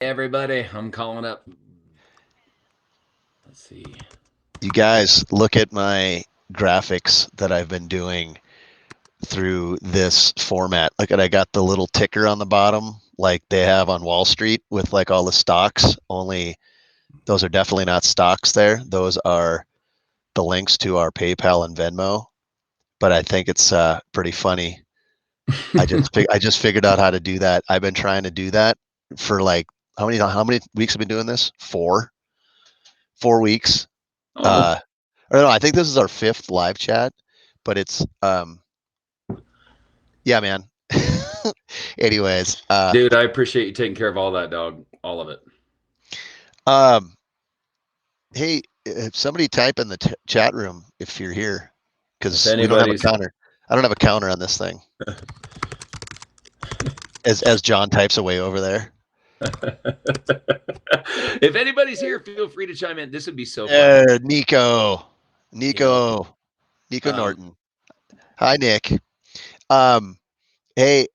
Everybody, I'm calling up. Let's see. You guys look at my graphics that I've been doing through this format. Look at I got the little ticker on the bottom like they have on Wall Street with like all the stocks, only those are definitely not stocks there. Those are the links to our PayPal and Venmo, but I think it's pretty funny. I just figured out how to do that. I've been trying to do that for like how many weeks have been doing this? 4 weeks. Oh, Uh or no, I think this is our fifth live chat, but it's yeah, man. Anyways, dude, I appreciate you taking care of all that, dog. All of it. um, hey, if somebody type in the chat room if you're here, If because we don't have a anybody's, counter. I don't have a counter on this thing. As John types away over there. if anybody's here, feel free to chime in. This would be so fun. There, Nico, You know, Nico, Nico um, Norton. Hi, Nick. Um, hey,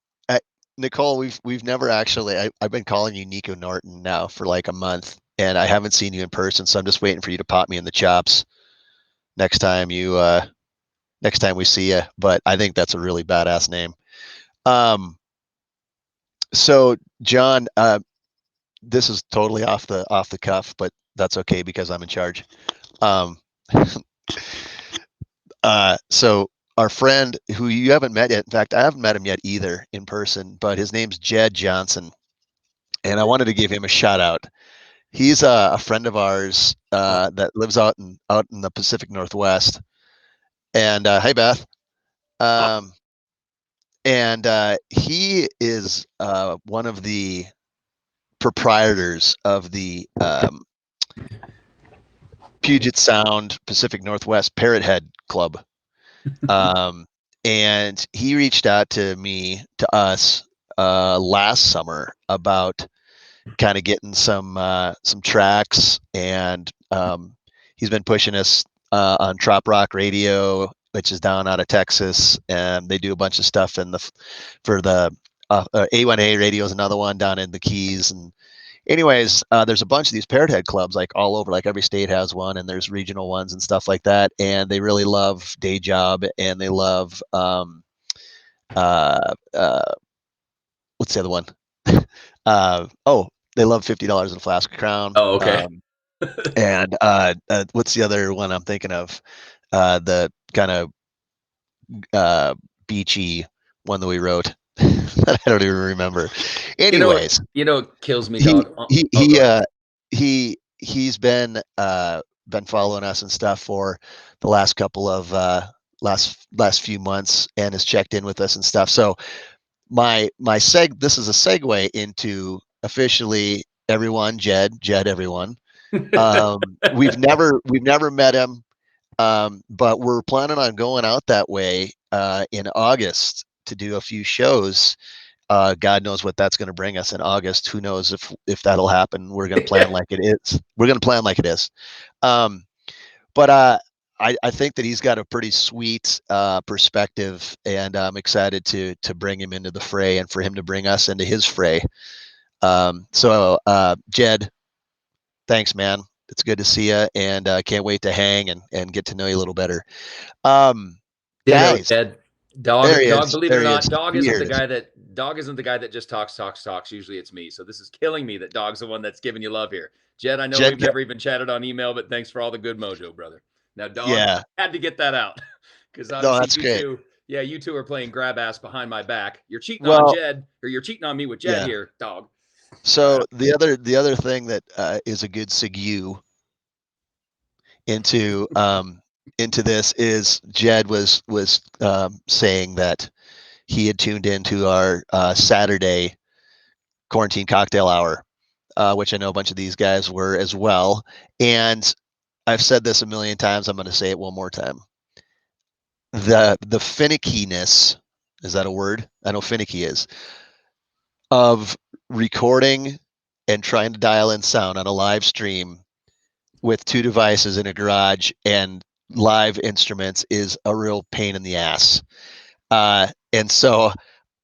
Nicole, we've never actually. I've been calling you Nico Norton now for like a month, and I haven't seen you in person, so I'm just waiting for you to pop me in the chops next time next time we see you. But I think that's a really badass name. Um, so John, this is totally off the cuff, but that's okay because I'm in charge. Um, so our friend who you haven't met yet, in fact, I haven't met him yet either in person, but his name's Jed Johnson, and I wanted to give him a shout out. He's a friend of ours oh, that lives out in the Pacific Northwest. And hey, Beth. Um, and he is one of the proprietors of the Puget Sound Pacific Northwest Parrot Head Club. Um, and he reached out to us last summer about kind of getting some tracks, and he's been pushing us on Trop Rock Radio, which is down out of Texas, and they do a bunch of stuff in the for the A1A radio is another one down in the Keys. And anyways, there's a bunch of these parrot head clubs like all over, like every state has one, and there's regional ones and stuff like that. And they really love Day Job, and they love uh, uh, what's the other one? Oh, they love $50 in a flask of Crown. oh, okay. And what's the other one I'm thinking of? The kind of uh, beachy one that we wrote. I don't even remember. You know what? Anyways, You know what kills me, he dog. he Oh, go he ahead. uh he's been following us and stuff for the last couple of last few months and has checked in with us and stuff. So my this is a segue into officially everyone, Jed everyone. We've never met him, but we're planning on going out that way in August to do a few shows. God knows what that's going to bring us in August. Who knows if that'll happen? We're going to plan like it is. We're going to plan like it is. Um, but I think that he's got a pretty sweet perspective, and I'm excited to bring him into the fray and for him to bring us into his fray. Jed, thanks, man. It's good to see you, and can't wait to hang and get to know you a little better. Um, Ditto, guys, Jed. Dog, there he dog. is. Believe it There or he is. not, dog isn't Here the it is. guy that dog isn't the guy that just talks. Usually, it's me. So this is killing me that dog's the one that's giving you love here. Jed, I know we've Jed, never even chatted on email, but thanks for all the good mojo, brother. Now, dog yeah, had to get that out because no, obviously that's you great. two, yeah, you two are playing grab ass behind my back. You're cheating on Well, Jed, or you're cheating on me with Jed yeah. here, dog. So the other thing that is a good segue into into this is Jed was saying that he had tuned into our Saturday quarantine cocktail hour, which I know a bunch of these guys were as well. And I've said this a million times. I'm going to say it one more time. The finickiness, is that a word? I know finicky is, of recording and trying to dial in sound on a live stream with two devices in a garage and live instruments is a real pain in the ass. And so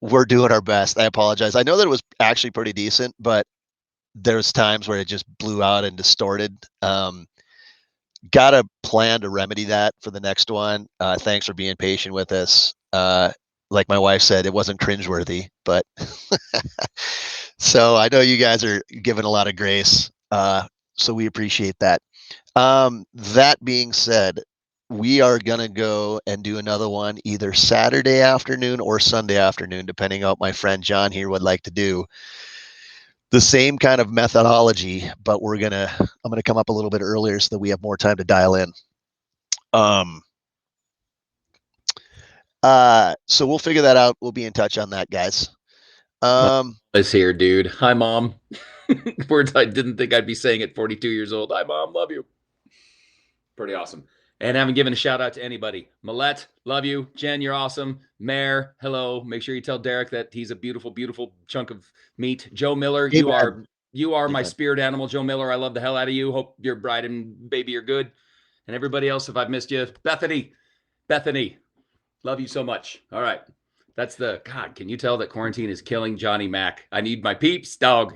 we're doing our best. I apologize. I know that it was actually pretty decent, but there's times where it just blew out and distorted. Got a plan to remedy that for the next one. Thanks for being patient with us. Like my wife said, it wasn't cringeworthy, but so I know you guys are giving a lot of grace. So we appreciate that. That being said, we are gonna go and do another one either Saturday afternoon or Sunday afternoon, depending on what my friend John here would like to do. The same kind of methodology, but I'm gonna come up a little bit earlier so that we have more time to dial in. So we'll figure that out. We'll be in touch on that, guys. Is here, dude. Hi, Mom. Words I didn't think I'd be saying at 42 years old. Hi, Mom. Love you. Pretty awesome. And I haven't given a shout out to anybody. Millette, love you. Jen, you're awesome. Mayor, hello. Make sure you tell Derek that he's a beautiful, beautiful chunk of meat. Joe Miller, Amen. you are my Amen. spirit animal. Joe Miller, I love the hell out of you. Hope your bride and baby are good. And everybody else, if I've missed you, Bethany, love you so much. All right. That's God, can you tell that quarantine is killing Johnny Mac? I need my peeps, dog.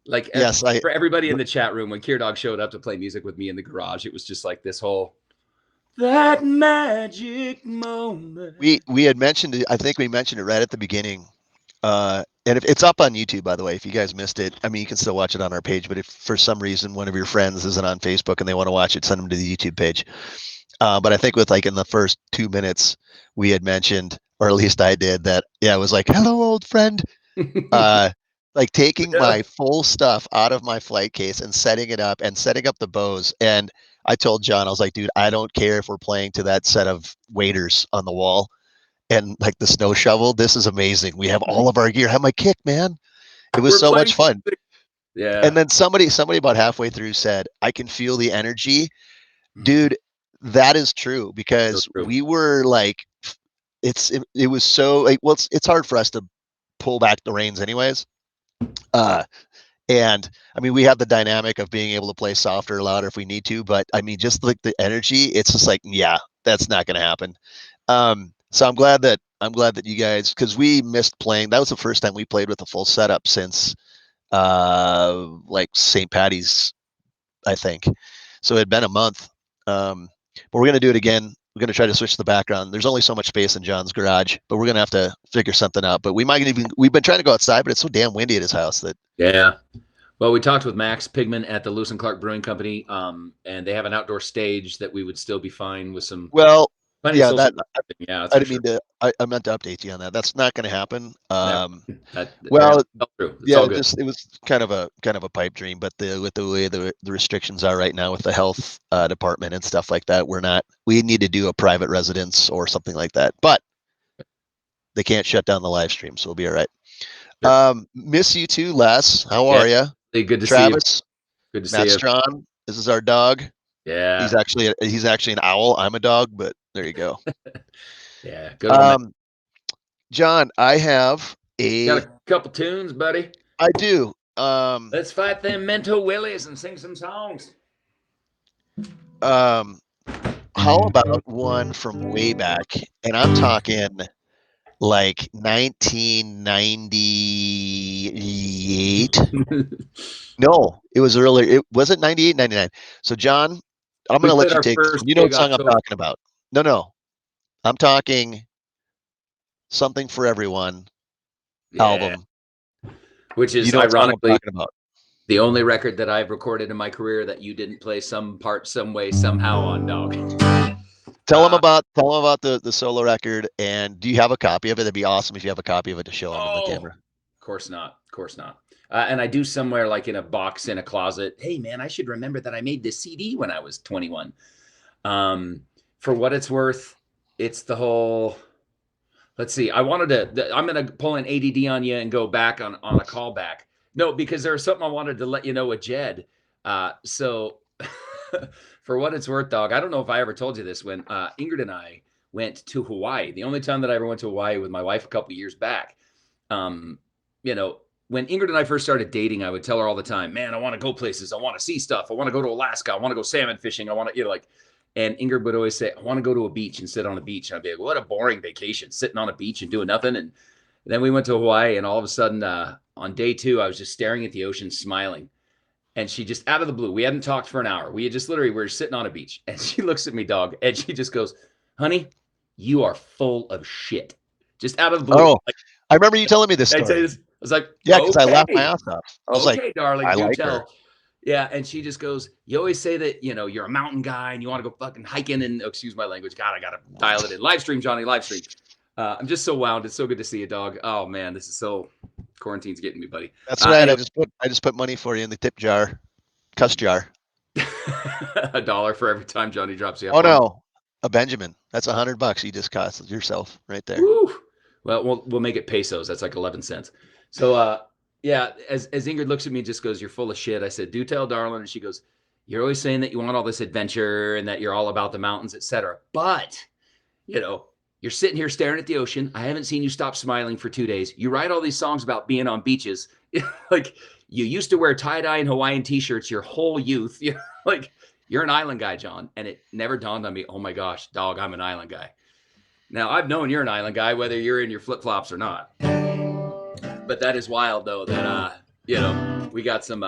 Like, yes, for everybody in the chat room, when Kier Dog showed up to play music with me in the garage, it was just like this whole that magic moment. We had mentioned it. I think we mentioned it right at the beginning. And if it's up on YouTube, by the way, if you guys missed it, I mean, you can still watch it on our page. But if for some reason one of your friends isn't on Facebook and they want to watch it, send them to the YouTube page. But I think with like in the first 2 minutes, we had mentioned, or at least I did, that it was like, "Hello, old friend." Like taking my full stuff out of my flight case and setting it up and setting up the bows. And I told John, I was like, dude, I don't care if we're playing to that set of waders on the wall and like the snow shovel. This is amazing. We have all of our gear. I have my kick, man. It was so much fun. Yeah. And then somebody about halfway through said, I can feel the energy. Dude, that is true because we were like, it was so like, well, it's hard for us to pull back the reins anyways. And I mean, we have the dynamic of being able to play softer or louder if we need to, but I mean, just like the energy, it's just like, yeah, that's not going to happen. So I'm glad that you guys, because we missed playing. That was the first time we played with a full setup since like St. Patty's, I think. So it had been a month. But we're going to do it again. We're going to try to switch the background. There's only so much space in John's garage, but we're going to have to figure something out. But we've been trying to go outside, but it's so damn windy at his house that. Yeah. Well, we talked with Max Pigman at the Lewis and Clark Brewing Company, and they have an outdoor stage that we would still be fine with some. Well, yeah, I didn't mean to. I meant to update you on that. That's not going to happen. Well, yeah, it was kind of a pipe dream, but with the way the restrictions are right now with the health department and stuff like that, we need to do a private residence or something like that. But they can't shut down the live stream, so we'll be all right. Miss you too, Les. How are you? Good to Travis, see you. Good to Matt see you. Strawn. This is our dog. Yeah. He's actually an owl. I'm a dog, but there you go. Yeah. Good. John, I have got a couple tunes, buddy. I do. Let's fight them mental willies and sing some songs. How about one from way back? And I'm talking like 1998. No, it was earlier. It wasn't 98, 99. So John, I'm going to let you take this. You know what song I'm talking about. No. I'm talking Something for Everyone album. Which is ironically the only record that I've recorded in my career that you didn't play some part, some way, somehow on, dog. Tell them about the solo record, and do you have a copy of it? That'd be awesome if you have a copy of it to show them on the camera. Of course not. And I do somewhere like in a box in a closet. Hey man, I should remember that I made this CD when I was 21. For what it's worth, it's the whole. Let's see. I'm going to pull an ADD on you and go back on a callback. No, because there's something I wanted to let you know with Jed. So for what it's worth, dog, I don't know if I ever told you this when Ingrid and I went to Hawaii. The only time that I ever went to Hawaii with my wife a couple of years back. When Ingrid and I first started dating, I would tell her all the time, man, I want to go places. I want to see stuff. I want to go to Alaska. I want to go salmon fishing. I want to, and Ingrid would always say, I want to go to a beach and sit on a beach. And I'd be like, what a boring vacation, sitting on a beach and doing nothing. And then we went to Hawaii, and all of a sudden on day 2, I was just staring at the ocean, smiling. And she just out of the blue, we hadn't talked for an hour. We had just literally, we were sitting on a beach. And she looks at me, dog, and she just goes, honey, you are full of shit. Just out of the blue. Oh, Like, I remember you telling me this I tell you story. this, I was like, Yeah, because I laughed my okay, ass off. I was like, okay, darling, I do like her. tell. Yeah, and she just goes, you always say that, you're a mountain guy and you want to go fucking hiking and, excuse my language, God, I got to dial it in. Live stream, Johnny, live stream. I'm just so wound. It's so good to see you, dog. Oh, man, this is so, quarantine's getting me, buddy. That's right. Anyway. I just put money for you in the tip jar, cuss jar. $1 for every time Johnny drops you. Oh no, a Benjamin. That's $100 you just cost yourself right there. Woo. Well, we'll make it pesos. That's like 11 cents. So, yeah, as Ingrid looks at me and just goes, you're full of shit. I said, do tell, darling. And she goes, you're always saying that you want all this adventure and that you're all about the mountains, etc. But, you're sitting here staring at the ocean. I haven't seen you stop smiling for 2 days. You write all these songs about being on beaches. Like, you used to wear tie-dye and Hawaiian t-shirts your whole youth. Like, you're an island guy, John. And it never dawned on me, oh my gosh, dog, I'm an island guy. Now, I've known you're an island guy, whether you're in your flip-flops or not. But that is wild, though, that, we got some,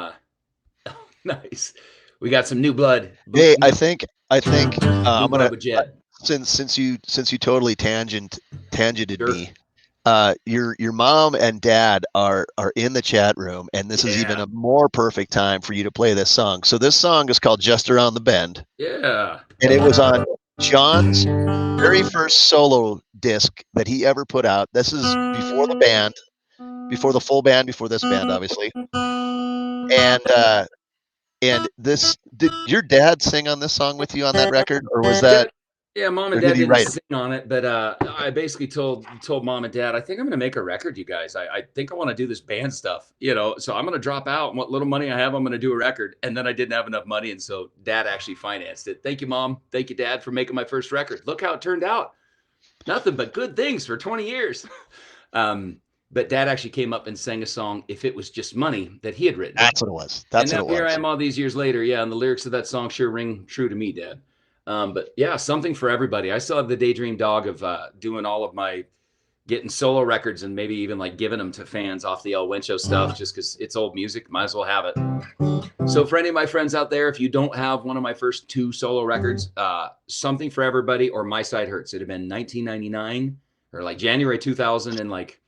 nice. We got some new blood. Hey, I think I'm blood gonna with Jed. since you totally tangented Sure. me. Your mom and dad are in the chat room, and this is even a more perfect time for you to play this song. So this song is called "Just Around the Bend." Yeah. And it was on John's very first solo disc that he ever put out. This is before the band, before the full band, before this band, obviously. And this, did your dad sing on this song with you on that record, or was that? Yeah, mom Or and did dad he didn't write? sing on it, but I basically told mom and dad, I think I'm going to make a record, you guys. I think I want to do this band stuff, so I'm going to drop out, and what little money I have, I'm going to do a record. And then I didn't have enough money, and so dad actually financed it. Thank you, mom. Thank you, dad, for making my first record. Look how it turned out. Nothing but good things for 20 years. But dad actually came up and sang a song, If It Was Just Money, that he had written. That's what it was. That's what it was. Here I am all these years later. Yeah, and the lyrics of that song sure ring true to me, Dad. But yeah, something for everybody. I still have the daydream, dog, of doing all of my getting solo records and maybe even like giving them to fans off the Wencho stuff, just because it's old music. Might as well have it. So for any of my friends out there, if you don't have one of my first 2 solo records, Something for Everybody or My Side Hurts, it'd have been 1999 or like January 2000, and like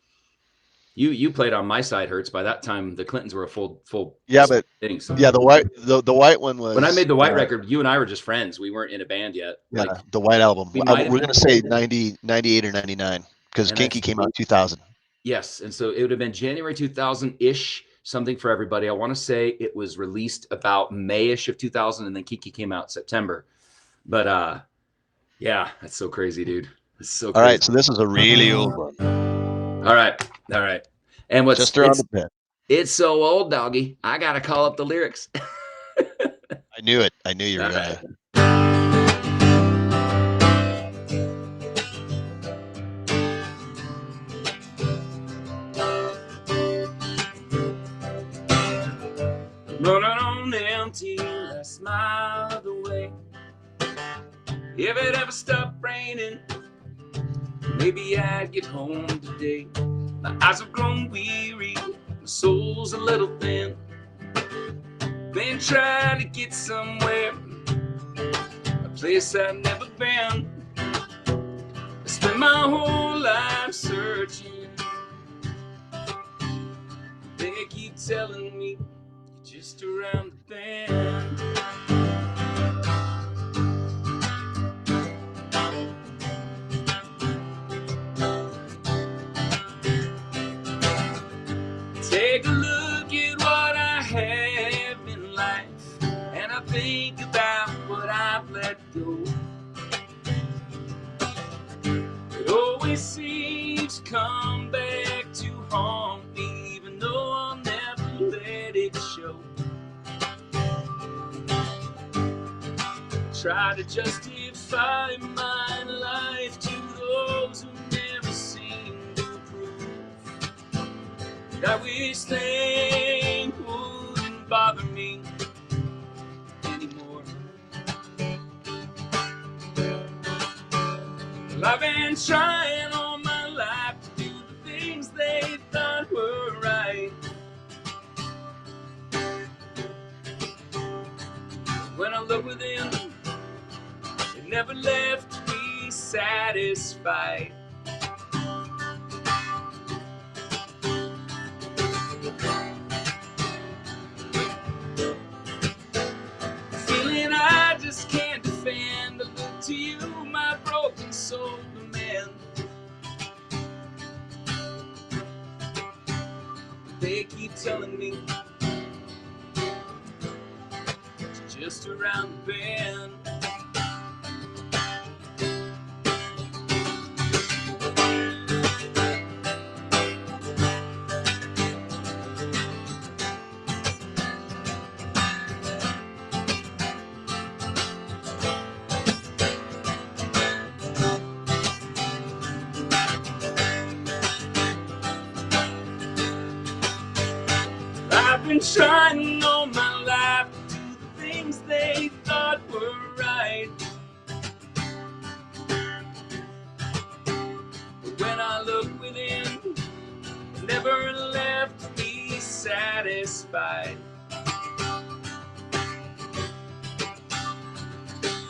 you played on My Side Hurts. By that time, the Clintons were a full Yeah, but thing. So. Yeah, the white one was. When I made the white record, you and I were just friends. We weren't in a band yet. Yeah, the white album. We're been- gonna say 98 or 99 because Kinky came out in 2000. Yes, and so it would have been January 2000-ish. Something for Everybody. I want to say it was released about May-ish of 2000, and then Kiki came out September. But yeah, that's so crazy, dude. It's so crazy. All right, so this is a really old one. All right. And what's Just around the bend. It's so old, doggy. I gotta call up the lyrics. I knew it. I knew you were gonna. Running on empty, last mile of the way. If it ever stopped raining, maybe I'd get home today. My eyes have grown weary, my soul's a little thin. Been trying to get somewhere, a place I've never been. I spent my whole life searching. They keep telling me you're just around the bend. Take a look at what I have in life, and I think about what I've let go. It always seems to come back to haunt me, even though I'll never let it show. Try to justify my life to those who never seem to approve. I wish they wouldn't bother me anymore. Well, I've been trying all my life to do the things they thought were right. When I look within, it never left me satisfied. Feeling I just can't defend. I look to you, my broken soul demand. They keep telling me it's just around the bend. I've been trying all my life to do the things they thought were right. But when I look within, it never left me satisfied.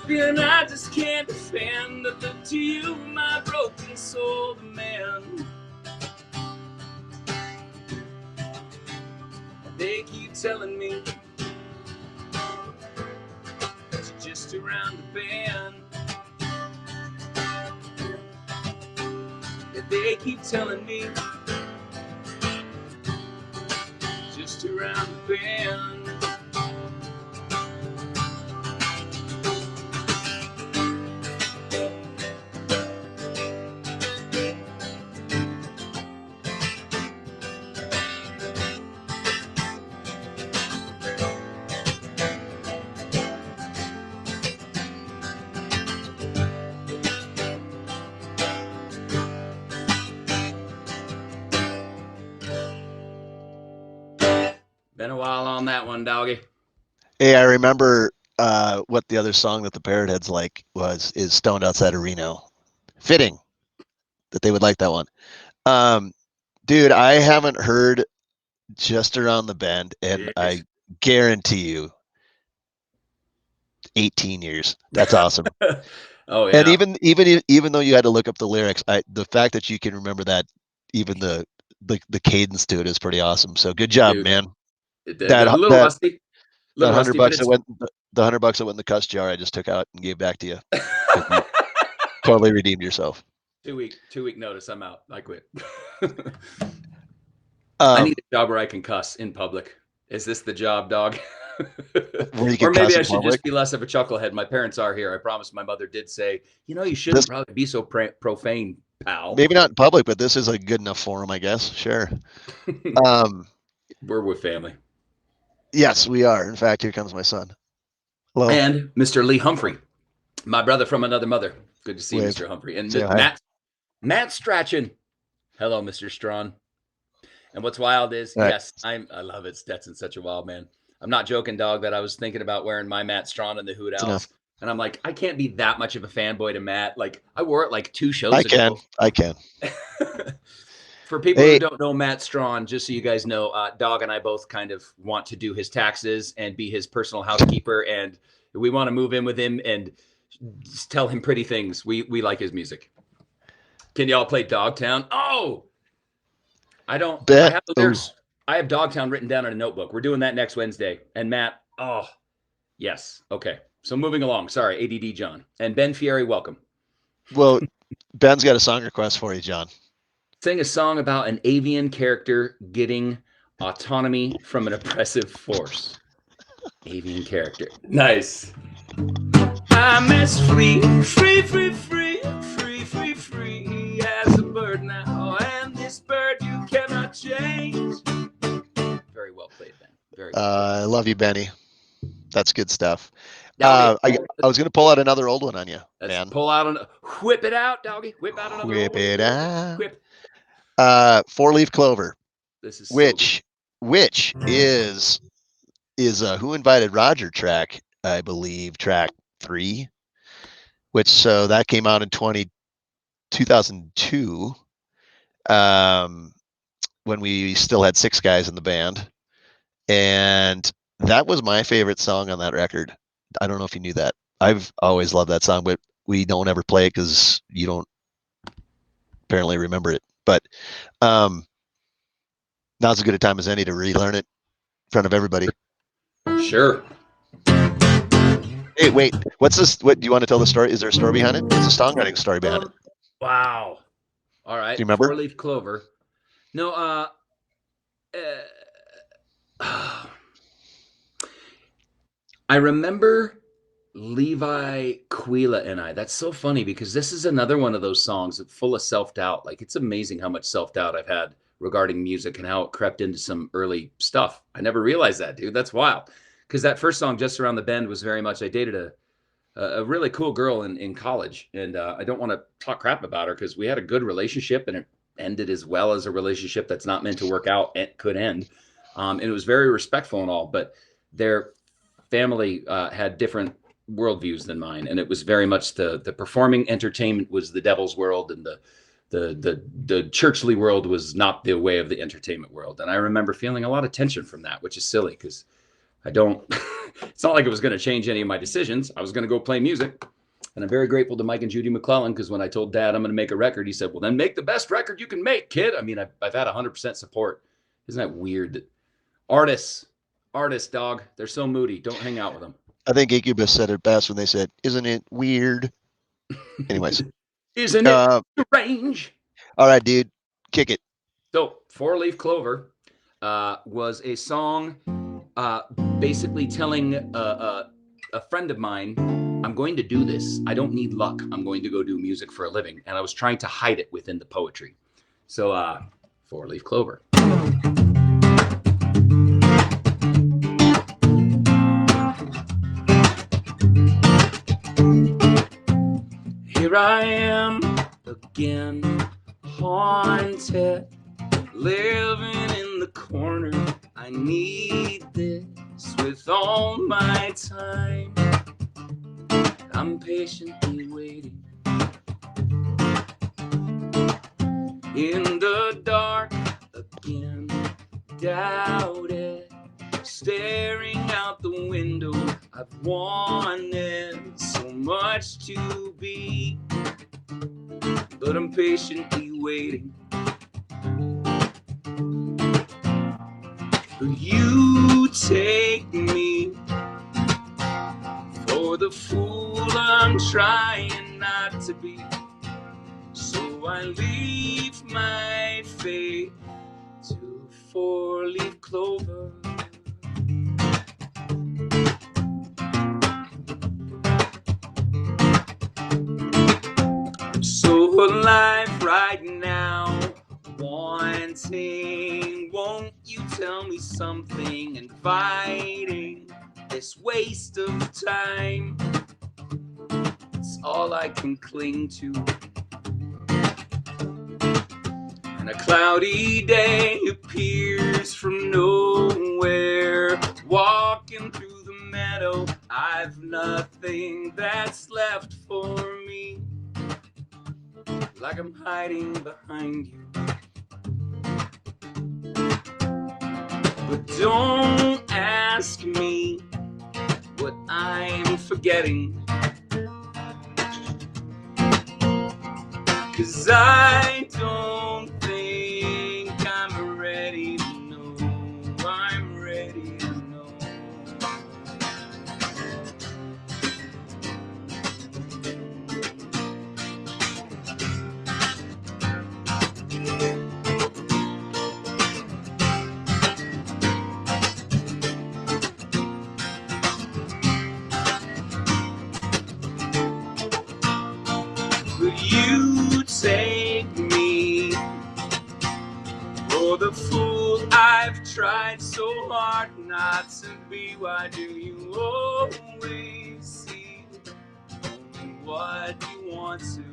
And I just can't defend. I look to you, my broken soul demand. They keep telling me it's just around the bend. They keep telling me just around the bend. Been a while on that one, doggy. Hey, I remember what the other song that the Parrot Heads like is Stoned Outside of Reno. Fitting that they would like that one. Dude, I haven't heard Just Around the Bend, and I guarantee you 18 years. That's awesome. Oh yeah. And even though you had to look up the lyrics, the fact that you can remember that, even the cadence to it is pretty awesome. So good job, Dude, man. a That little that rusty. that Little rusty, but $100 it's the $100 that went in the cuss jar I just took out and gave back to you. You totally redeemed yourself. 2 week notice. I'm out. I quit. I need a job where I can cuss in public. Is this the job, dog? Where you Or can maybe cuss I in should public. just be less of a chucklehead. My parents are here. I promise. My mother did say, you shouldn't probably be so profane, pal. Maybe not in public, but this is a good enough forum, I guess. Sure. We're with family. Yes, we are. In fact, here comes my son. Hello. And Mr. Lee Humphrey, my brother from another mother. Good to see Wave. Mr. Humphrey. And Say hi. Matt Strachan. Hello, Mr. Strawn. And what's wild is, yes, I love it. Stetson's such a wild man. I'm not joking, dog, that I was thinking about wearing my Matt Strawn in the Hoot Owls. And I'm like, I can't be that much of a fanboy to Matt. Like, I wore it like 2 shows ago. I can. For people who don't know Matt Strawn, just so you guys know, Dog and I both kind of want to do his taxes and be his personal housekeeper. And we want to move in with him and just tell him pretty things. We like his music. Can y'all play Dogtown? Oh! I don't. I have the lyrics. I have Dogtown written down in a notebook. We're doing that next Wednesday. And Matt, yes. Okay. So moving along. Sorry, ADD John. And Ben Fieri, welcome. Well, Ben's got a song request for you, John. Sing a song about an avian character getting autonomy from an oppressive force. Avian character. Nice. I'm as free as a bird now, and this bird you cannot change. Very well played, Ben. Very well played. I love you, Benny. That's good stuff. I was going to pull out another old one on you, man. Whip it out, doggy. Whip out another Whip it out. Whip. 4-Leaf Clover. This is which is a Who Invited Roger track, I believe, track 3. So that came out in 2002, when we still had 6 guys in the band, and that was my favorite song on that record. I don't know if you knew that. I've always loved that song, but we don't ever play it because you don't apparently remember it. But now's as good a time as any to relearn it in front of everybody. Sure. Hey, wait, what's this? What do you want to tell the story? Is there a story behind it? It's a songwriting story behind it. Wow. All Do right. you remember? Four-leaf clover. No, I remember Levi Quila and I. That's so funny because this is another one of those songs that's full of self-doubt. Like it's amazing how much self-doubt I've had regarding music and how it crept into some early stuff. I never realized that, dude. That's wild. Because that first song, Just Around the Bend, was very much I dated a really cool girl in college, and I don't want to talk crap about her because we had a good relationship, and it ended as well as a relationship that's not meant to work out it could end. And it was very respectful and all, but their family had different worldviews than mine, and it was very much the performing entertainment was the devil's world, and the churchly world was not the way of the entertainment world. And I remember feeling a lot of tension from that, which is silly because I don't. It's not like it was going to change any of my decisions. I was going to go play music, and I'm very grateful to Mike and Judy McClellan because when I told Dad I'm going to make a record, he said, "Well, then make the best record you can make, kid." I mean, I've had 100% support. Isn't that weird? That artists, dog, they're so moody. Don't hang out with them. I think Incubus said it best when they said, "Isn't it weird?" Anyways, Isn't it strange? All right, dude, kick it. So, Four Leaf Clover was a song basically telling a friend of mine, I'm going to do this. I don't need luck. I'm going to go do music for a living. And I was trying to hide it within the poetry. So, Four Leaf Clover. Here I am again, haunted, living in the corner. I need this with all my time. I'm patiently waiting in the dark again, doubted, staring out the window. I've wanted so much to be, but I'm patiently waiting for you. Take me for the fool I'm trying not to be, so I leave my fate to four-leaf clover. I'm so alive right now, wanting, won't you tell me something, inviting this waste of time. It's all I can cling to. And a cloudy day appears from nowhere, walking through the meadow. I've nothing that's left for me, like I'm hiding behind you. But don't ask me what I'm forgetting, 'cause I don't think I'm ready to know. I'm ready to know. Will you take me for the fool I've tried so hard not to be? Why do you always see only what you want to?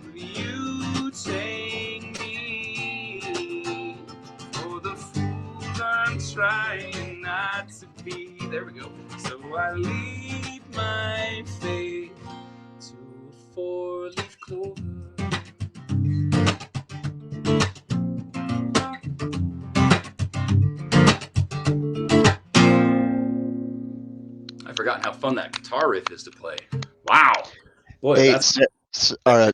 Will you take me for the fool I'm trying not to be? There we go. So I leave my fate to a four-leaf clover. I've forgotten how fun that guitar riff is to play. Wow. Boy, Hey, that's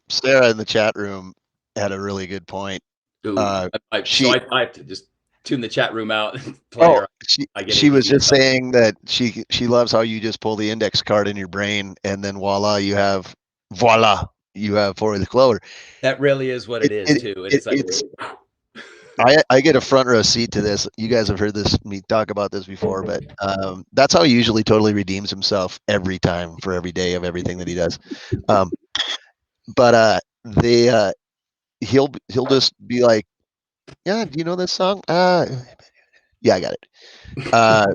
Sarah in the chat room had a really good point. ooh. So She I have to just tune the chat room out and play oh her. I get she was ADD just stuff. saying that she loves how you just pull the index card in your brain and then voila you have four-leaf clover. That really is what it is too. And it's like It's I get a front row seat to this. You guys have heard me talk about this before, but that's how he usually totally redeems himself every time for every day of everything that he does. Um, but he'll just be like, yeah, do you know this song? Yeah, I got it. Uh,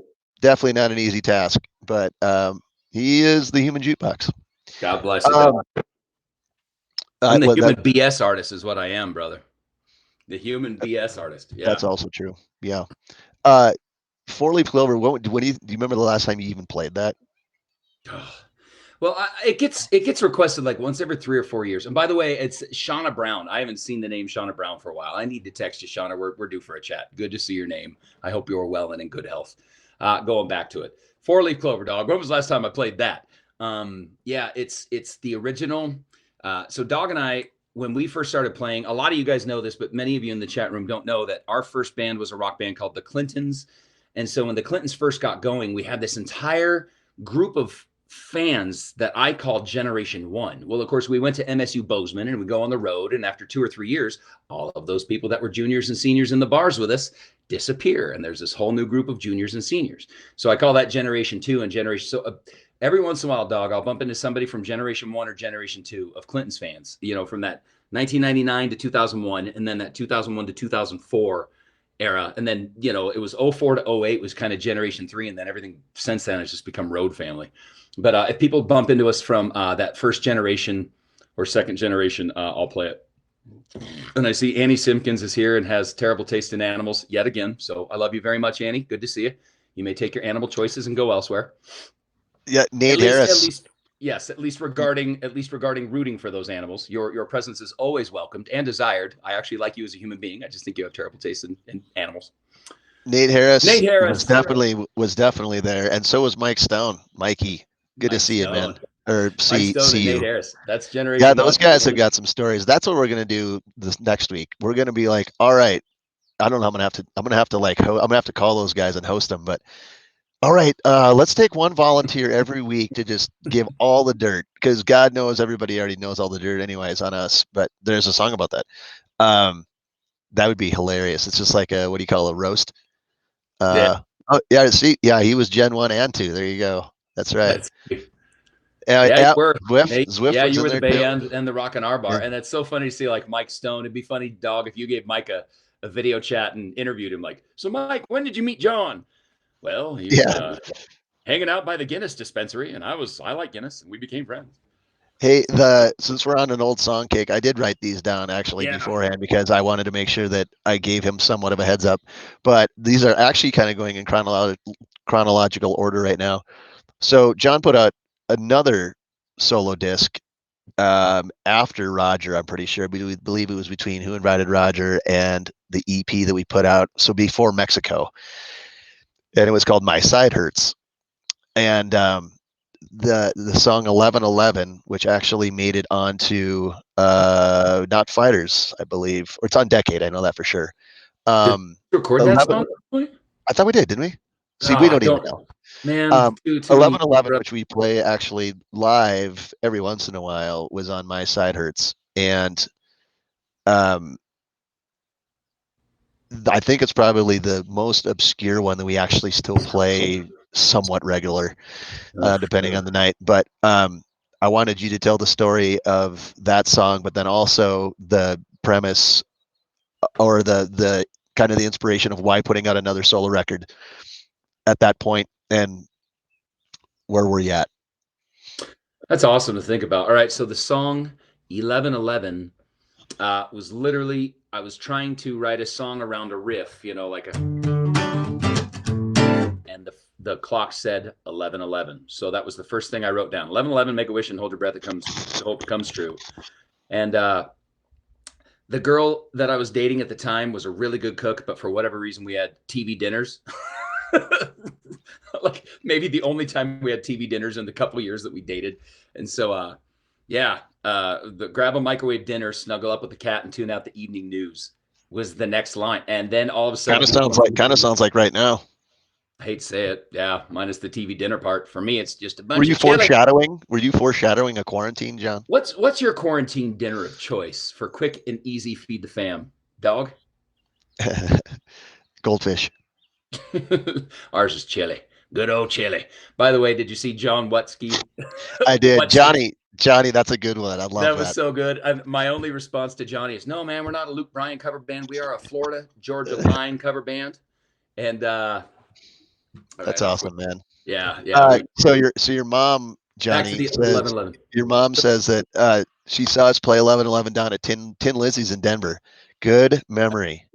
Definitely not an easy task, but he is the human jukebox. God bless it. Um, I'm the well, human BS artist is what I am, brother. The human BS artist. Yeah. that's also true. Yeah. Uh, Four-leaf clover. When do you remember the last time you even played that? Well, it gets requested like once every 3 or 4 years. And by the way, it's Shauna Brown. I haven't seen the name Shauna Brown for a while. I need to text you, Shauna. We're due for a chat. Good to see your name. I hope you're well and in good health. Going back to it, Four-leaf clover, dog. When was the last time I played that? Yeah, it's the original. So Dog and I, when we first started playing, a lot of you guys know this, but many of you in the chat room don't know that our first band was a rock band called the Clintons. And so when the Clintons first got going, we had this entire group of fans that I called Generation One. Well, of course, we went to MSU Bozeman and we go on the road. And after 2 or 3 years, all of those people that were juniors and seniors in the bars with us disappear. And there's this whole new group of juniors and seniors. So I call that Generation Two and Generation. So every once in a while, dog, I'll bump into somebody from Generation One or Generation Two of Clinton's fans, from that 1999 to 2001, and then that 2001 to 2004 era. And then, it was 04 to 08 was kind of Generation Three. And then everything since then has just become Road Family. But if people bump into us from that first generation or second generation, I'll play it. And I see Annie Simpkins is here and has terrible taste in animals yet again. So I love you very much, Annie. Good to see you. You may take your animal choices and go elsewhere. Yeah, Nate Harris. Yes, at least regarding rooting for those animals, your presence is always welcomed and desired. I actually like you as a human being. I just think you have terrible taste in animals. Nate Harris was definitely there, and so was Mike Stone. Mikey, good to see you, man. Or Mike see Stone and you. Nate Harris. That's Generation Yeah, those One. guys have got some stories. That's what we're gonna do this next week. We're gonna be like, all right, I don't know. I'm gonna have to I'm gonna have to call those guys and host them. But all right, let's take one volunteer every week to just give all the dirt, because God knows everybody already knows all the dirt anyways on us. But there's a song about that. That would be hilarious. It's just like what do you call a roast? Yeah. Oh yeah, see, yeah, he was Gen 1 and 2. There you go. That's right. Yeah, you were. Zwift was You in were the there Bay too. and the Rock and R Bar. Yeah. And it's so funny to see like Mike Stone. It'd be funny, dog, if you gave Mike a video chat and interviewed him. Like, so Mike, when did you meet John? Well, he was hanging out by the Guinness dispensary, and I like Guinness, and we became friends. Hey, since we're on an old song kick, I did write these down actually beforehand because I wanted to make sure that I gave him somewhat of a heads up. But these are actually kind of going in chronological order right now. So John put out another solo disc after Roger. I'm pretty sure. We believe it was between Who Invited Roger and the EP that we put out. So before Mexico, and it was called My Side Hurts. And the song 1111, which actually made it onto Not Fighters, I believe, or it's on Decade. I know that for sure. Did you record that song? I thought we did, didn't we? See, Oh, we don't even know. Man, too 1111, which we play actually live every once in a while, was on My Side Hurts, and I think it's probably the most obscure one that we actually still play somewhat regular, depending on the night. But I wanted you to tell the story of that song, but then also the premise or the kind of the inspiration of why putting out another solo record at that point, and where were you at? That's awesome to think about. All right, so the song 1111 was literally, I was trying to write a song around a riff, like a, and the clock said 1111. So that was the first thing I wrote down. 1111, make a wish and hold your breath. Hope it comes true. And the girl that I was dating at the time was a really good cook, but for whatever reason, we had TV dinners. Like maybe the only time we had TV dinners in the couple of years that we dated. And so, yeah, grab a microwave dinner, snuggle up with the cat, and tune out the evening news was the next line. And then all of a sudden, Kind of sounds like right now. I hate to say it, yeah, minus the TV dinner part. For me, it's just a Were bunch you of chili. foreshadowing a quarantine, John? What's your quarantine dinner of choice for quick and easy feed the fam? Dog? Goldfish. Ours is chili. Good old chili. By the way, did you see John Watsky? I did. Watsky. Johnny, that's a good one. I love That was so good. My only response to Johnny is, no, man, we're not a Luke Bryan cover band. We are a Florida Georgia Line cover band. And that's awesome, man. Yeah, yeah. So your mom, Johnny, says, 11-11. Your mom says that she saw us play 11-11 down at Tin Lizzie's in Denver. Good memory.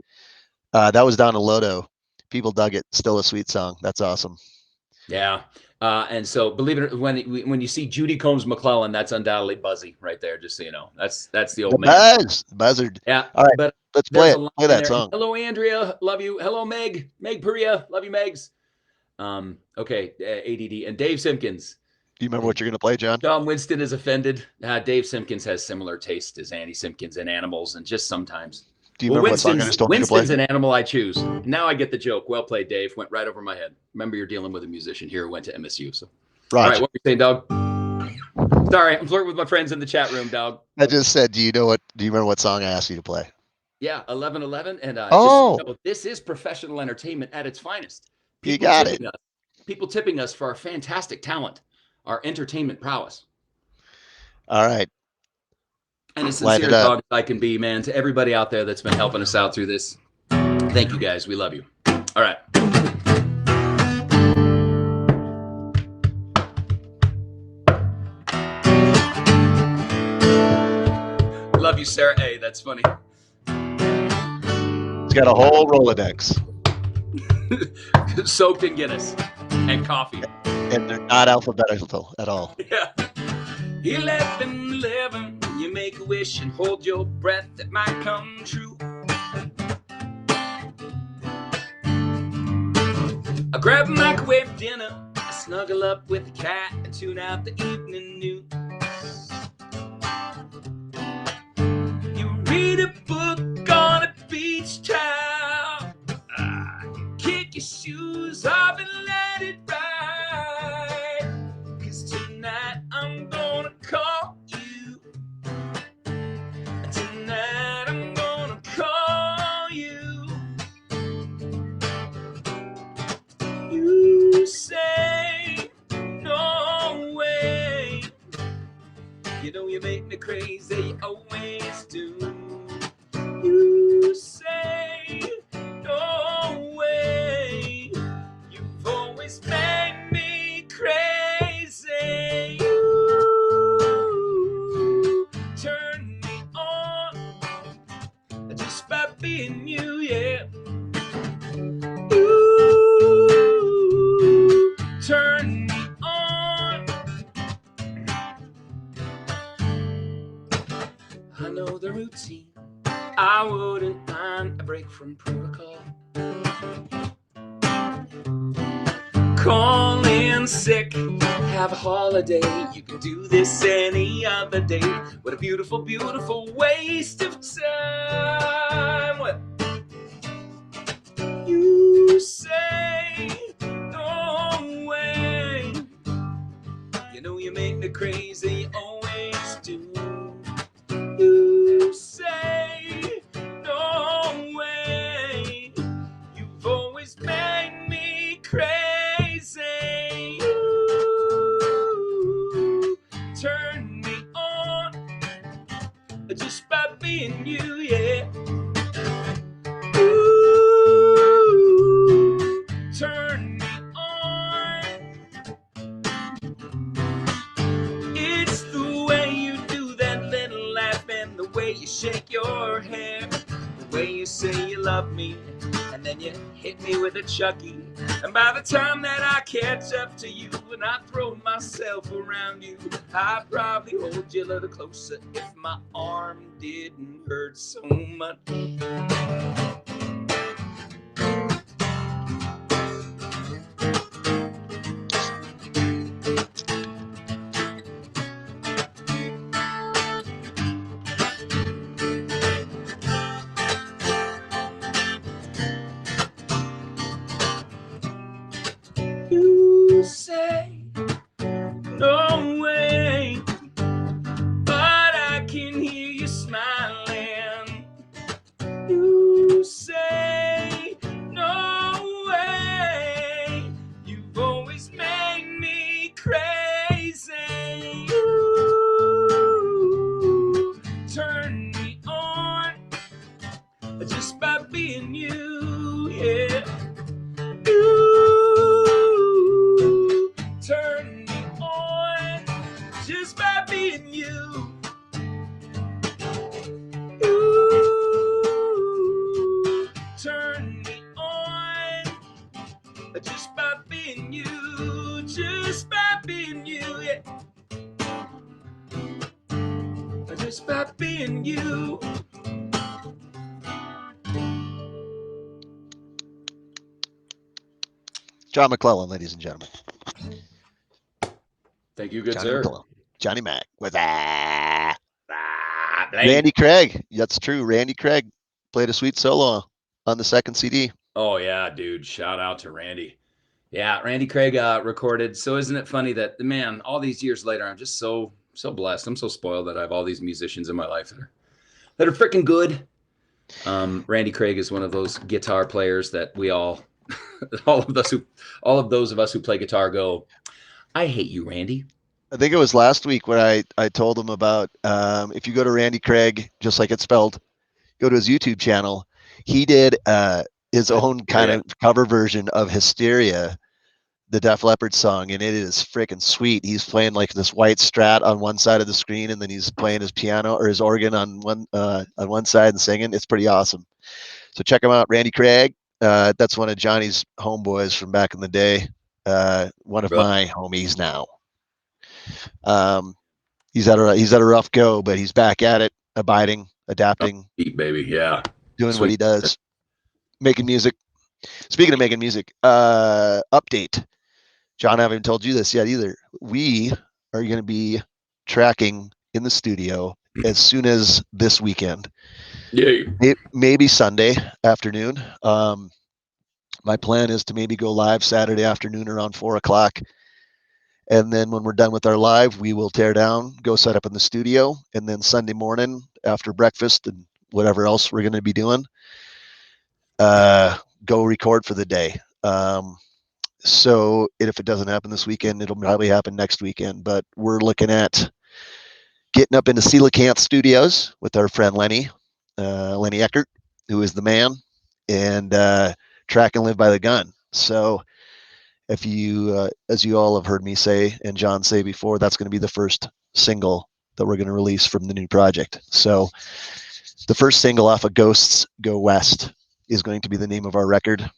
That was down in Lodo. People dug it. Still a sweet song. That's awesome. Yeah. And so, believe it or not, when you see Judy Combs McClellan, that's undoubtedly Buzzy right there. Just so you know, that's the old man. Buzzard. Yeah. All right. But let's play it. Play that song. Hello, Andrea. Love you. Hello, Meg. Meg Perea. Love you, Megs. Okay. ADD and Dave Simpkins. Do you remember what you're going to play, John? John Winston is offended. Dave Simpkins has similar taste as Andy Simpkins in animals, and just sometimes. Do you remember what song I just told you to play? Winston's an animal I choose. Now I get the joke. Well played, Dave. Went right over my head. Remember, you're dealing with a musician here who went to MSU. So, Raj. All right, what were you saying, dog? Sorry, I'm flirting with my friends in the chat room, dog. I just said, do you remember what song I asked you to play? Yeah, 11-11. And just so you know, this is professional entertainment at its finest. You got it. People tipping us for our fantastic talent, our entertainment prowess. All right. And as sincere dog as I can be, man, to everybody out there that's been helping us out through this. Thank you, guys. We love you. All right. Love you, Sarah A. That's funny. It's got a whole Rolodex. Soaked in Guinness and coffee. And they're not alphabetical at all. Yeah. 11-11. You make a wish and hold your breath, that might come true. I grab a microwave dinner, I snuggle up with the cat and tune out the evening news. You read a book on a beach towel, kick your shoes off and let it ride. 'Cause tonight I'm gonna call you. Tonight I'm gonna call you. You say no way. You know you make me crazy, you always do. You say no way. You've always made me crazy. You turn me on just by being you, yeah. You turn me on. I know the routine. I wouldn't mind a break from protocol. Call in sick, have a holiday. You can do this any other day. What a beautiful, beautiful waste of time. Well, you say no way. You know you make me crazy, you always do. You say no way. You've always made me crazy. You turn me on just by being you, yeah. You turn me on. It's the way you do that little laugh and the way you shake your hair, the way you say you love me, and then you hit me with a Chucky. And by the time that I catch up to you and I throw myself around you, I'd probably hold you a little closer if my arm didn't hurt so much. just by being you, just by being you, yeah. Just by being you. John McClellan, ladies and gentlemen. Thank you, good Johnny sir. McClellan. Johnny Mac with Blame. Randy Craig. That's true. Randy Craig played a sweet solo on the second CD. Oh yeah, dude. Shout out to Randy. Yeah, Randy Craig recorded. So isn't it funny that, man, all these years later, I'm just so blessed. I'm so spoiled that I have all these musicians in my life that are freaking good. Randy Craig is one of those guitar players that we all of those of us who play guitar go, I hate you, Randy. I think it was last week where I told him about if you go to Randy Craig, just like it's spelled, go to his YouTube channel. He did his own kind of cover version of Hysteria, the Def Leppard song, and it is freaking sweet. He's playing like this white Strat on one side of the screen, and then he's playing his piano or his organ on one side and singing. It's pretty awesome. So check him out, Randy Craig. That's one of Johnny's homeboys from back in the day. One of my homies now. He's had a rough go, but he's back at it, abiding, adapting, baby, yeah, doing what he does, making music. Speaking of making music, update. John, I haven't told you this yet either. We are going to be tracking in the studio as soon as this weekend. Yeah. Maybe Sunday afternoon. My plan is to maybe go live Saturday afternoon around 4:00. And then when we're done with our live, we will tear down, go set up in the studio. And then Sunday morning after breakfast and whatever else we're going to be doing, go record for the day. So if it doesn't happen this weekend, it'll probably happen next weekend. But we're looking at getting up into Coelacanth Studios with our friend Lenny Eckert, who is the man, and track and live by the gun. So if you, as you all have heard me say and John say before, that's going to be the first single that we're going to release from the new project. So the first single off of Ghosts Go West is going to be the name of our record,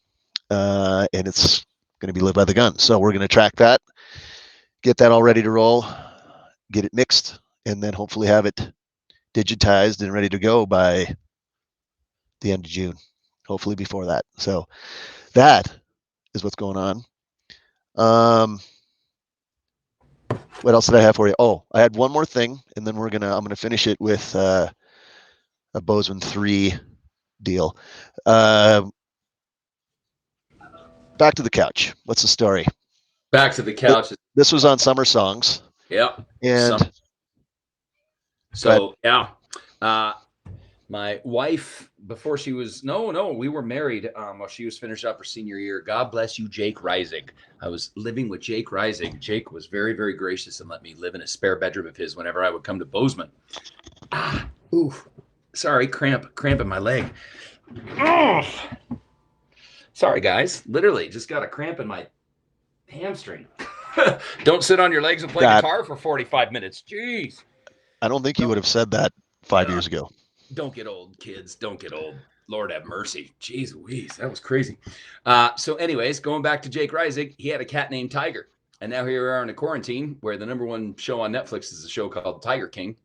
and it's going to be Live by the Gun. So we're going to track that, get that all ready to roll, get it mixed, and then hopefully have it digitized and ready to go by the end of June, hopefully before that. So that is what's going on. What else did I have for you? Oh, I had one more thing, and then I'm gonna finish it with a Bozeman 3 deal. Back to the Couch. What's the story? Back to the Couch. This was on Summer Songs. Yep. And so yeah, my wife, before she was we were married while she was finished up her senior year. God bless you, Jake Reisig. I was living with Jake Reisig. Jake was very, very gracious and let me live in a spare bedroom of his whenever I would come to Bozeman. Sorry, cramp in my leg. Sorry, guys. Literally, just got a cramp in my hamstring. Don't sit on your legs and play guitar for 45 minutes. Jeez. I don't think you would have said that 5 years ago. Don't get old, kids. Don't get old. Lord have mercy. Jeez Louise, that was crazy. So anyways, going back to Jake Reisig, he had a cat named Tiger. And now here we are in a quarantine where the number one show on Netflix is a show called Tiger King.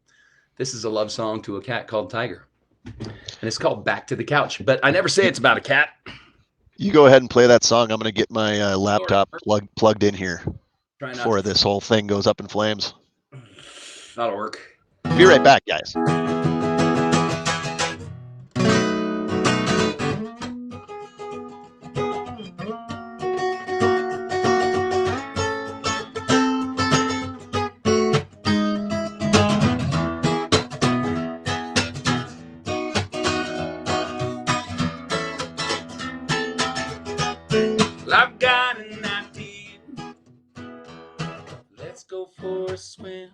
This is a love song to a cat called Tiger. And it's called Back to the Couch. But I never say it's about a cat. You go ahead and play that song. I'm going to get my laptop plugged in here before this whole thing goes up in flames. That'll work. Be right back, guys. I've got an idea. Let's go for a swim.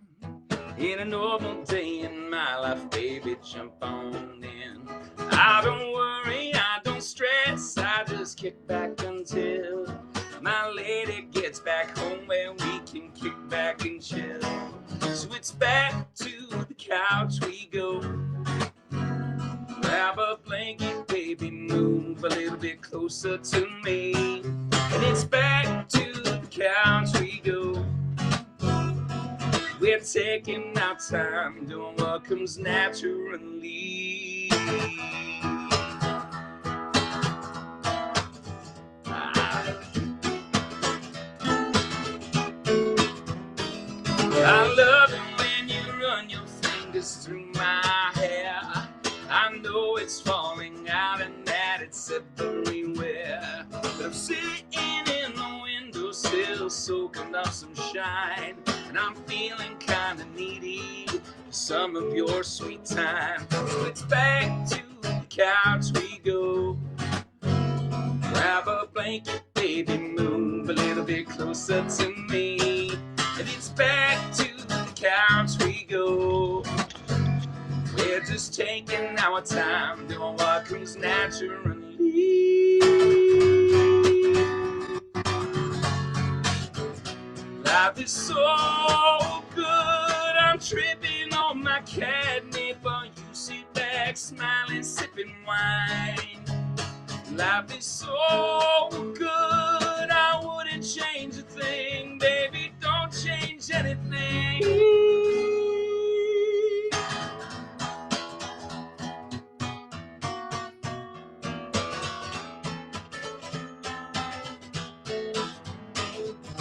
In a normal day in my life, baby, jump on in. I don't worry, I don't stress. I just kick back until my lady gets back home where we can kick back and chill. So it's back to the couch we go. Grab a blanket, baby, move a little bit closer to me. And it's back to the couch we go. We're taking our time, doing what comes naturally. I love it when you run your fingers through my hair. I know it's falling out and that it's everywhere. But I'm sitting in the windowsill, soaking up some shine, and I'm feeling kinda needy for some of your sweet time. So it's back to the couch we go. Grab a blanket, baby, move a little bit closer to me. And it's back to the couch we go. We're just taking our time, doing what comes naturally. Life is so good, I'm tripping on my catnip, but you sit back smiling, sipping wine. Life is so good, I wouldn't change a thing, baby, don't change anything.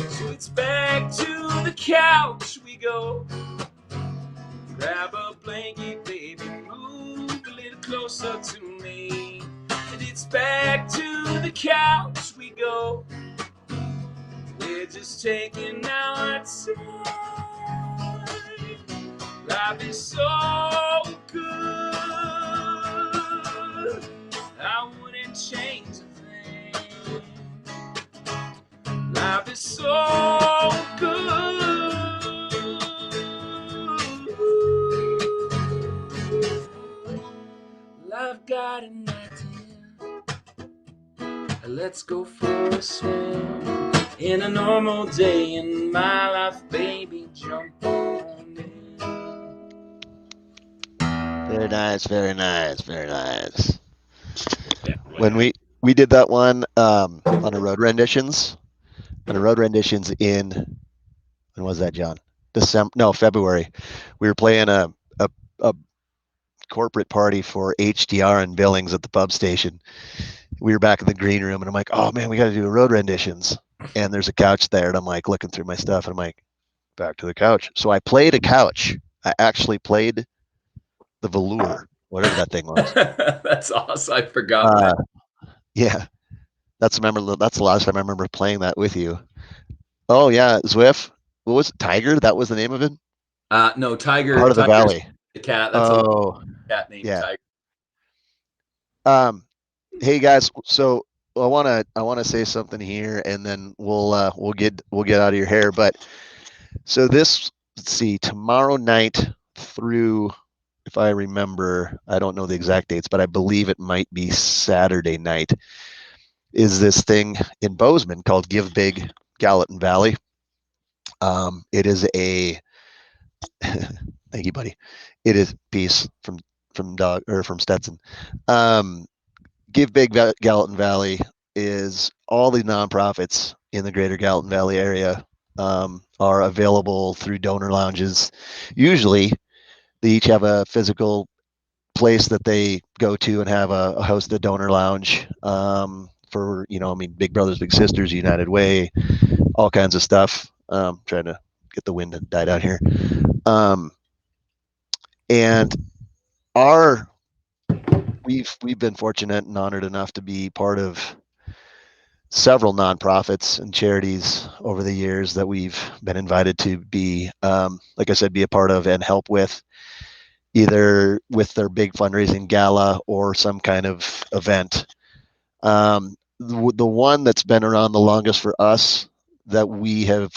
So it's back to the couch we go. Grab a blanket, baby, move a little closer to me. And it's back to the couch we go. We're just taking our time. Life is so good, I wouldn't change a thing. Life is so good. I've got an idea. Let's go for a swim. In a normal day in my life, baby, jump on in. Very nice, very nice, very nice. When we did that one on a road renditions in, when was that, John? February. We were playing a corporate party for HDR and Billings at the pub station. We were back in the green room, and I'm like, oh man, we got to do a road renditions. And there's a couch there, and I'm like looking through my stuff, and I'm like, back to the couch. So I played a couch. I actually played the velour, whatever that thing was. That's awesome. I forgot that. Yeah, that's the last time I remember playing that with you. Oh yeah, Zwift. What was it? Tiger? That was the name of it. No, Tiger. Heart of the Tiger's Valley. the cat. That's a cat named yeah. Tiger. Hey guys, so I wanna say something here, and then we'll get out of your hair. But so let's see, tomorrow night through, if I remember, I don't know the exact dates, but I believe it might be Saturday night, is this thing in Bozeman called Give Big Gallatin Valley. It is a thank you, buddy. It is peace from Dog or from Stetson. Give Big Gallatin Valley is all the nonprofits in the greater Gallatin Valley area are available through donor lounges. Usually, they each have a physical place that they go to and have a host a donor lounge for, Big Brothers Big Sisters, United Way, all kinds of stuff. Trying to get the wind to die down here. And we've been fortunate and honored enough to be part of several nonprofits and charities over the years that we've been invited to be, like I said, be a part of and help with, either with their big fundraising gala or some kind of event. The one that's been around the longest for us that we have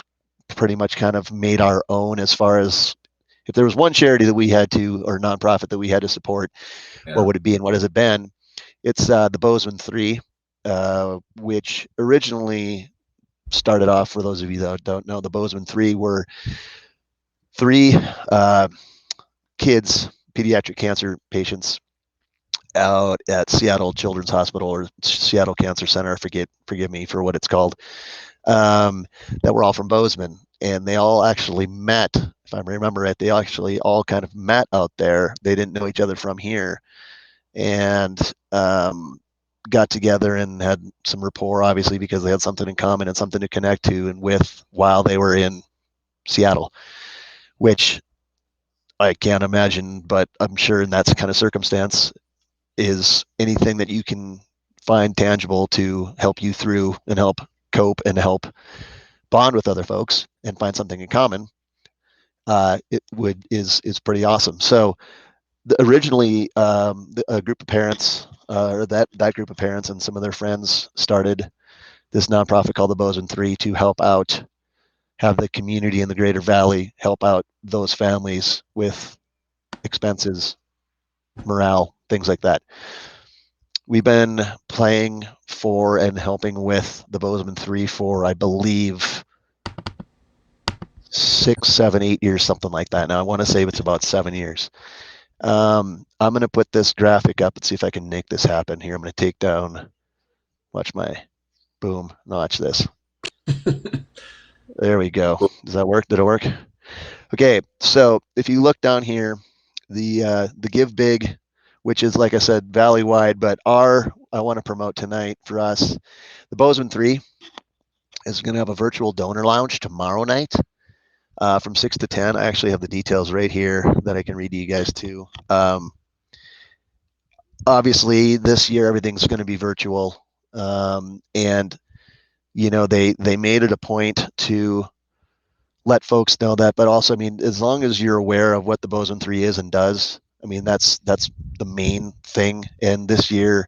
pretty much kind of made our own, as far as if there was one charity that we had to, or nonprofit that we had to support, what would it be and what has it been? It's the Bozeman 3, which originally started off, for those of you that don't know, the Bozeman 3 were 3 kids, pediatric cancer patients, out at Seattle Children's Hospital or Seattle Cancer Center. Forgive me for what it's called. Um, that were all from Bozeman, and they all actually met. If I remember it, they actually all kind of met out there. They didn't know each other from here, and got together and had some rapport, obviously, because they had something in common and something to connect to and with while they were in Seattle, which I can't imagine, but I'm sure in that kind of circumstance is anything that you can find tangible to help you through and help cope and help bond with other folks and find something in common. It would is pretty awesome. So originally, a group of parents, or that group of parents and some of their friends started this nonprofit called the Bozeman Three to help out, have the community in the Greater Valley help out those families with expenses, morale, things like that. We've been playing for and helping with the Bozeman Three for, I believe, 6, 7, 8 years, something like that. Now I want to say it's about 7 years. I'm going to put this graphic up and see if I can make this happen here. I'm going to take down, watch my, boom, watch this. There we go. Does that work? Did it work? Okay, so if you look down here, the Give Big, which is, like I said, valley wide, but I want to promote tonight for us, the Bozeman 3 is going to have a virtual donor lounge tomorrow night, from 6 to 10. I actually have the details right here that I can read to you guys too. Obviously, this year everything's going to be virtual, and they made it a point to let folks know that. But also, I mean, as long as you're aware of what the Boson 3 is and does, I mean, that's the main thing. And this year,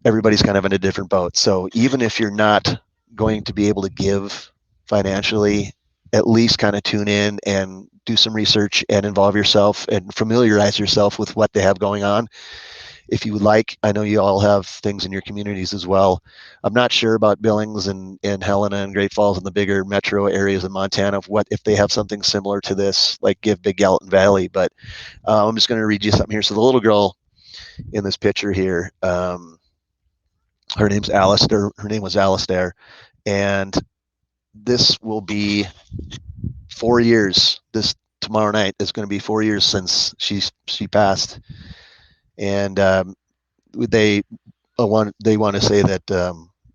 everybody's kind of in a different boat. So even if you're not going to be able to give financially, at least kind of tune in and do some research and involve yourself and familiarize yourself with what they have going on. If you would like, I know you all have things in your communities as well. I'm not sure about Billings and Helena and Great Falls and the bigger metro areas of Montana, of what if they have something similar to this, like Give Big Gallatin Valley. But I'm just going to read you something here. So the little girl in this picture here, her name's Alistair. Her name was Alistair, and this will be 4 years. This tomorrow night is going to be 4 years since she passed, and they want to say that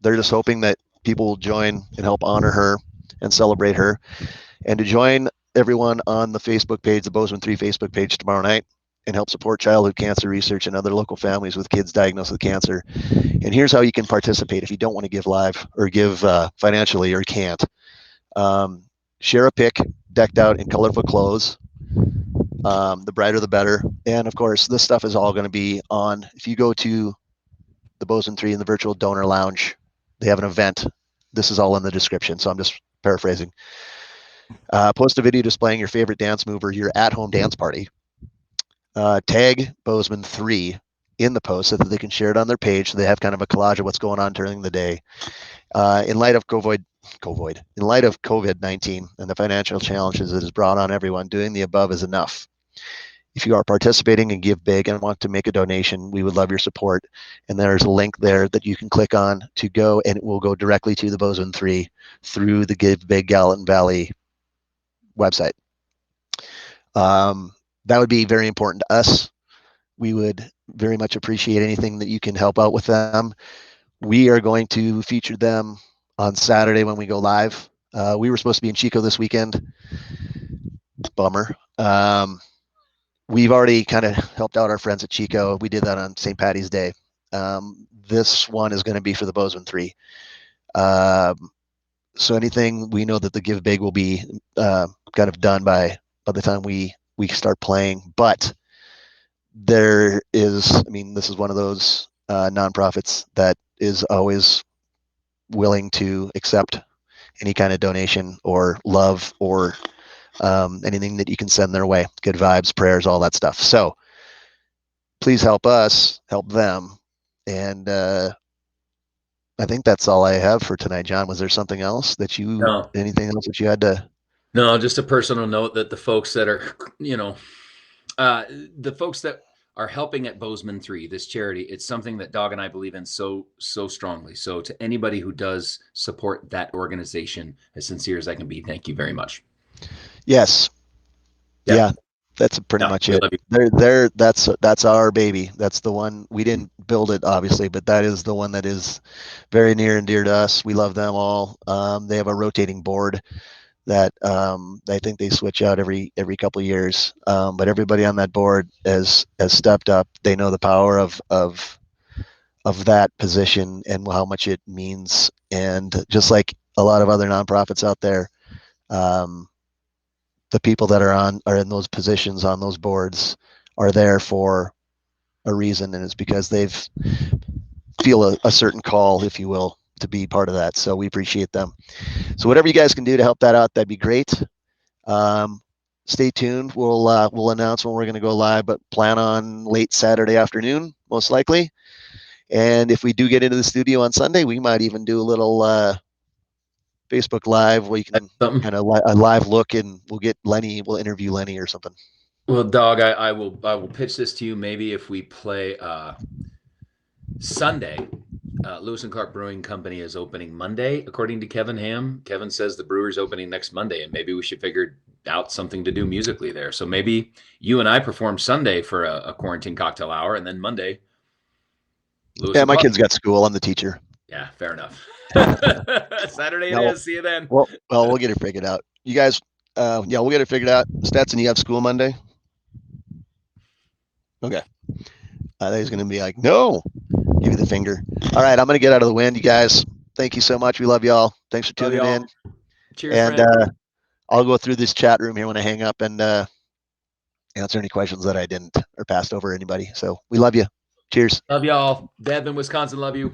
they're just hoping that people will join and help honor her and celebrate her, and to join everyone on the Facebook page, the Bozeman 3 Facebook page tomorrow night, and help support childhood cancer research and other local families with kids diagnosed with cancer. And here's how you can participate if you don't want to give live or give financially or can't. Share a pic decked out in colorful clothes. The brighter the better. And of course, this stuff is all going to be on, if you go to the Bozeman 3 in the virtual donor lounge, they have an event. This is all in the description, so I'm just paraphrasing. Post a video displaying your favorite dance move or your at-home dance party. Tag Bozeman 3 in the post so that they can share it on their page, so they have kind of a collage of what's going on during the day. In light of COVID-19 and the financial challenges it has brought on everyone, doing the above is enough. If you are participating in Give Big and want to make a donation, we would love your support. And there's a link there that you can click on to go, and it will go directly to the Bozeman 3 through the Give Big Gallatin Valley website. That would be very important to us. We would very much appreciate anything that you can help out with them. We are going to feature them on Saturday when we go live. We were supposed to be in Chico this weekend. Bummer. We've already kind of helped out our friends at Chico. We did that on St. Patty's Day. This one is going to be for the Bozeman 3. So anything, we know that the Give Big will be kind of done by the time we start playing. But there is, I mean, this is one of those nonprofits that is always willing to accept any kind of donation or love or anything that you can send their way. Good vibes, prayers, all that stuff. So please help us help them. And I think that's all I have for tonight. John, was there something else that No, anything else that you had to? no, just a personal note that the folks that are, the folks that are helping at Bozeman 3, this charity. It's something that Dog and I believe in so strongly. So to anybody who does support that organization, as sincere as I can be, thank you very much. Yes. Yeah, that's pretty much it. That's our baby. That's the one. We didn't build it, obviously, but that is the one that is very near and dear to us. We love them all. They have a rotating board that I think they switch out every couple of years. But everybody on that board has stepped up. They know the power of that position and how much it means. And just like a lot of other nonprofits out there, the people that are in those positions on those boards are there for a reason, and it's because they've feel a certain call, if you will, to be part of that. So we appreciate them. So whatever you guys can do to help that out, that'd be great. Stay tuned. We'll announce when we're going to go live, but plan on late Saturday afternoon, most likely. And if we do get into the studio on Sunday, we might even do a little Facebook Live where you can kind of a live look, and we'll get Lenny. We'll interview Lenny or something. Well, Dog, I will pitch this to you. Maybe if we play Sunday, Lewis and Clark Brewing Company is opening Monday, according to Kevin Ham. Kevin says the brewery's opening next Monday, and maybe we should figure out something to do musically there. So maybe you and I perform Sunday for a quarantine cocktail hour, and then Monday. Lewis my kid's got school. I'm the teacher. Yeah, fair enough. Saturday it is. See you then. Well, we'll get it figured out. You guys, we'll get it figured out. Stetson, you have school Monday? Okay. I think he's going to be like, no. Give you the finger. All right, I'm going to get out of the wind, you guys. Thank you so much. We love y'all. Thanks for tuning in. Cheers, and I'll go through this chat room here when I hang up and answer any questions that I didn't or passed over anybody. So we love you. Cheers. Love y'all. Dedman, Wisconsin, love you.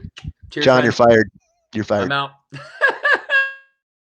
Cheers, John, friend. You're fired. You're fired. I'm out.